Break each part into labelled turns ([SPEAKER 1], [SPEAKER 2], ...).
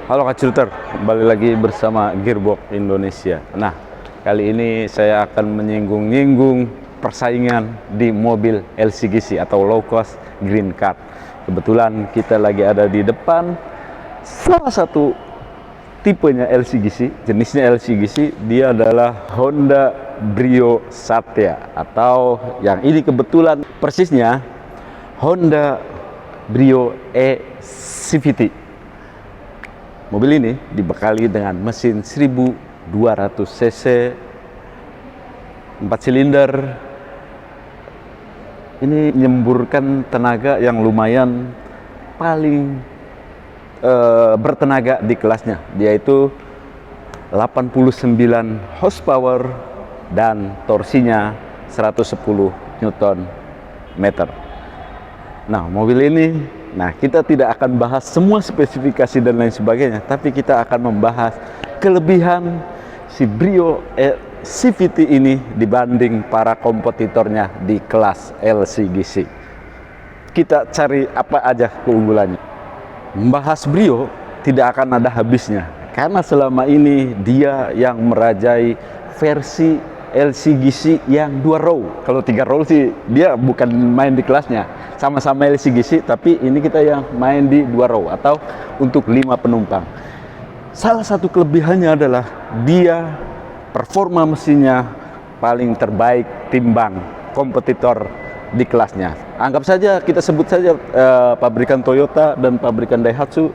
[SPEAKER 1] Halo Kak Cuter, kembali lagi bersama Gearbox Indonesia. Nah, kali ini saya akan menyinggung-nyinggung persaingan di mobil LCGC atau low cost green card. Kebetulan kita lagi ada di depan salah satu tipenya LCGC, jenisnya LCGC, dia adalah Honda Brio Satya, atau yang ini kebetulan persisnya Honda Brio e-CVT. Mobil ini dibekali dengan mesin 1200 cc 4 silinder. Ini menyemburkan tenaga yang lumayan paling bertenaga di kelasnya, yaitu 89 horsepower dan torsinya 110 Newton meter. Nah, mobil ini, kita tidak akan bahas semua spesifikasi dan lain sebagainya, tapi kita akan membahas kelebihan si Brio CVT ini dibanding para kompetitornya di kelas LCGC. Kita cari apa aja keunggulannya. Membahas Brio tidak akan ada habisnya, karena selama ini dia yang merajai versi LCGC yang 2 row. Kalau 3 row sih dia bukan main di kelasnya, sama-sama LCGC, tapi ini kita yang main di 2 row atau untuk 5 penumpang. Salah satu kelebihannya adalah dia performa mesinnya paling terbaik timbang kompetitor di kelasnya. Anggap saja, kita sebut saja pabrikan Toyota dan pabrikan Daihatsu,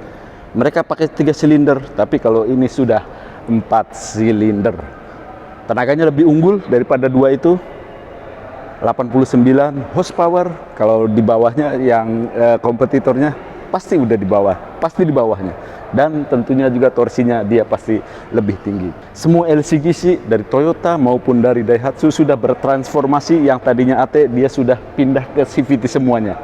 [SPEAKER 1] mereka pakai 3 silinder, tapi kalau ini sudah 4 silinder. Tenaganya lebih unggul daripada 2 itu, 89 horsepower. Kalau di bawahnya yang kompetitornya pasti udah di bawah, pasti di bawahnya. Dan tentunya juga torsinya dia pasti lebih tinggi. Semua LCGC dari Toyota maupun dari Daihatsu sudah bertransformasi, yang tadinya AT dia sudah pindah ke CVT semuanya.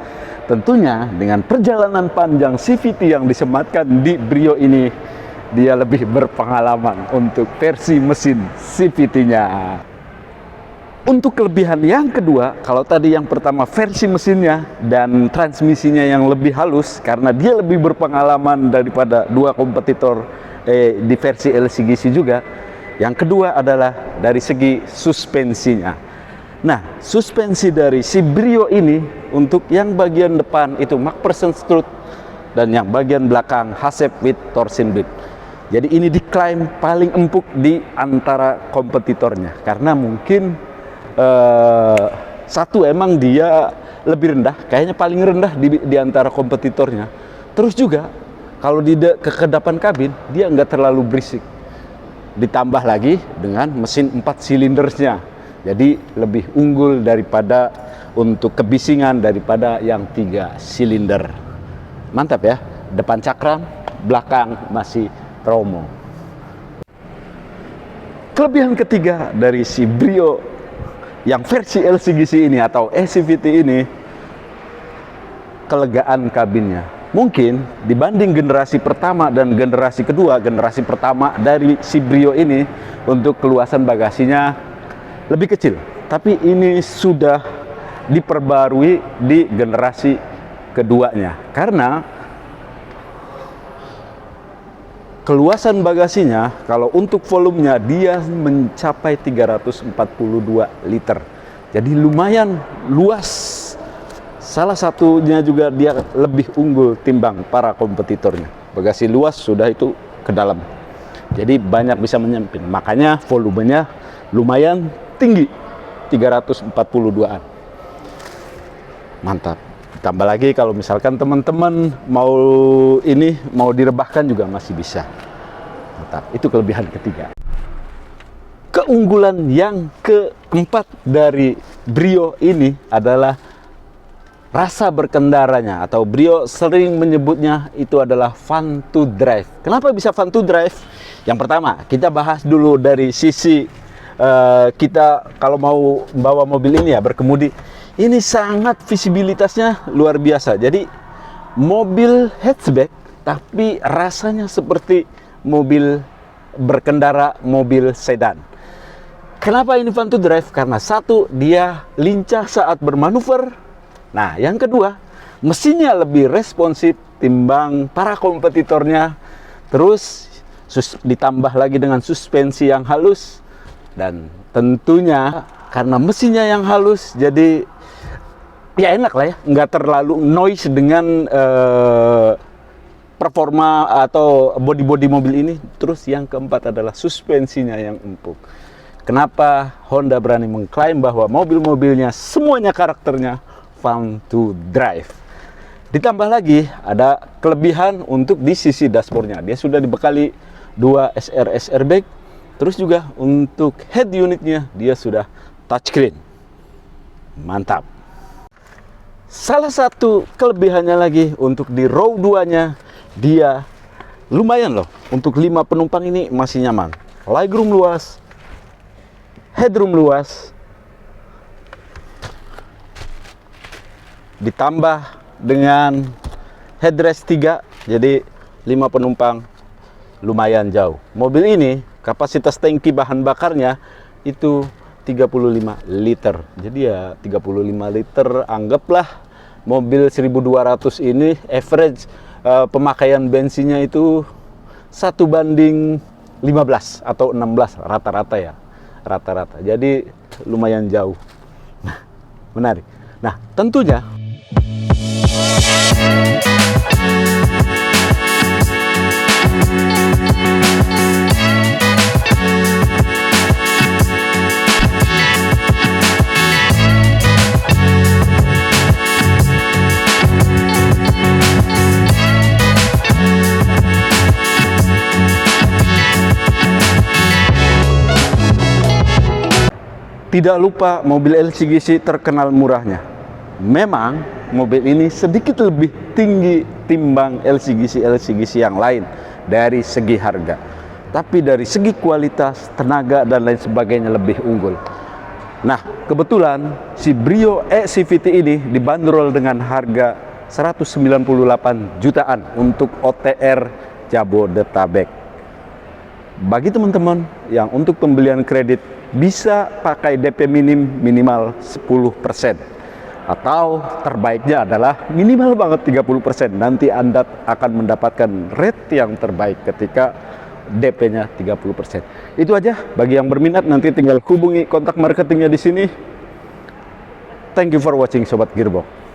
[SPEAKER 1] Tentunya dengan perjalanan panjang CVT yang disematkan di Brio ini, dia lebih berpengalaman untuk versi mesin CVT-nya. Untuk kelebihan yang kedua, kalau tadi yang pertama versi mesinnya dan transmisinya yang lebih halus, karena dia lebih berpengalaman daripada 2 kompetitor di versi LCGC juga. Yang kedua adalah dari segi suspensinya. Nah, suspensi dari si Brio ini untuk yang bagian depan itu MacPherson strut, dan yang bagian belakang Hasep with torsion bit. Jadi ini diklaim paling empuk di antara kompetitornya, karena mungkin satu, emang dia lebih rendah, kayaknya paling rendah di antara kompetitornya. Terus juga kalau di kekedapan kabin dia nggak terlalu berisik, ditambah lagi dengan mesin 4 silindersnya, jadi lebih unggul daripada untuk kebisingan daripada yang 3 silinder. Mantap ya, depan cakram, belakang masih promo. Kelebihan ketiga dari si Brio yang versi LCGC ini atau e-CVT ini, kelegaan kabinnya. Mungkin dibanding generasi pertama dan generasi kedua, generasi pertama dari si Brio ini untuk keluasan bagasinya lebih kecil, tapi ini sudah diperbarui di generasi keduanya, karena keluasan bagasinya, kalau untuk volumenya dia mencapai 342 liter. Jadi lumayan luas. Salah satunya juga dia lebih unggul timbang para kompetitornya. Bagasi luas sudah itu ke dalam. Jadi banyak bisa menyempit. Makanya volumenya lumayan tinggi, 342-an. Mantap. Tambah lagi kalau misalkan teman-teman mau direbahkan juga masih bisa. Mantap. Itu kelebihan ketiga. Keunggulan yang keempat dari Brio ini adalah rasa berkendaranya, atau Brio sering menyebutnya itu adalah fun to drive. Kenapa bisa fun to drive? Yang pertama, kita bahas dulu dari sisi kita kalau mau bawa mobil ini ya, berkemudi. Ini sangat visibilitasnya luar biasa. Jadi mobil hatchback, tapi rasanya seperti mobil berkendara, mobil sedan. Kenapa ini fun to drive? Karena satu, dia lincah saat bermanuver. Nah, yang kedua, mesinnya lebih responsif timbang para kompetitornya. Terus ditambah lagi dengan suspensi yang halus, dan tentunya karena mesinnya yang halus, jadi ya enak lah ya, nggak terlalu noise dengan performa atau bodi-bodi mobil ini. Terus yang keempat adalah suspensinya yang empuk. Kenapa Honda berani mengklaim bahwa mobil-mobilnya semuanya karakternya fun to drive? Ditambah lagi ada kelebihan untuk di sisi dashboardnya. Dia sudah dibekali 2 SRS airbag. Terus juga untuk head unitnya dia sudah touchscreen. Mantap. Salah satu kelebihannya lagi untuk di row 2-nya, dia lumayan loh. Untuk 5 penumpang ini masih nyaman. Legroom luas, headroom luas, ditambah dengan headrest 3, jadi 5 penumpang lumayan jauh. Mobil ini kapasitas tangki bahan bakarnya itu 35 liter. Jadi ya 35 liter, anggaplah mobil 1200 ini average pemakaian bensinnya itu 1:15 atau 16 rata-rata ya. Rata-rata. Jadi lumayan jauh. Nah, menarik. Nah, tentunya tidak lupa mobil LCGC terkenal murahnya. Memang mobil ini sedikit lebih tinggi timbang LCGC yang lain dari segi harga. Tapi dari segi kualitas, tenaga, dan lain sebagainya lebih unggul. Nah, kebetulan si Brio eCVT ini dibanderol dengan harga 198 jutaan untuk OTR Jabodetabek. Bagi teman-teman yang untuk pembelian kredit bisa pakai DP minimal 10%, atau terbaiknya adalah minimal banget 30%. Nanti Anda akan mendapatkan rate yang terbaik ketika DP-nya 30%. Itu aja. Bagi yang berminat nanti tinggal hubungi kontak marketingnya di sini. Thank you for watching Sobat Gearbox.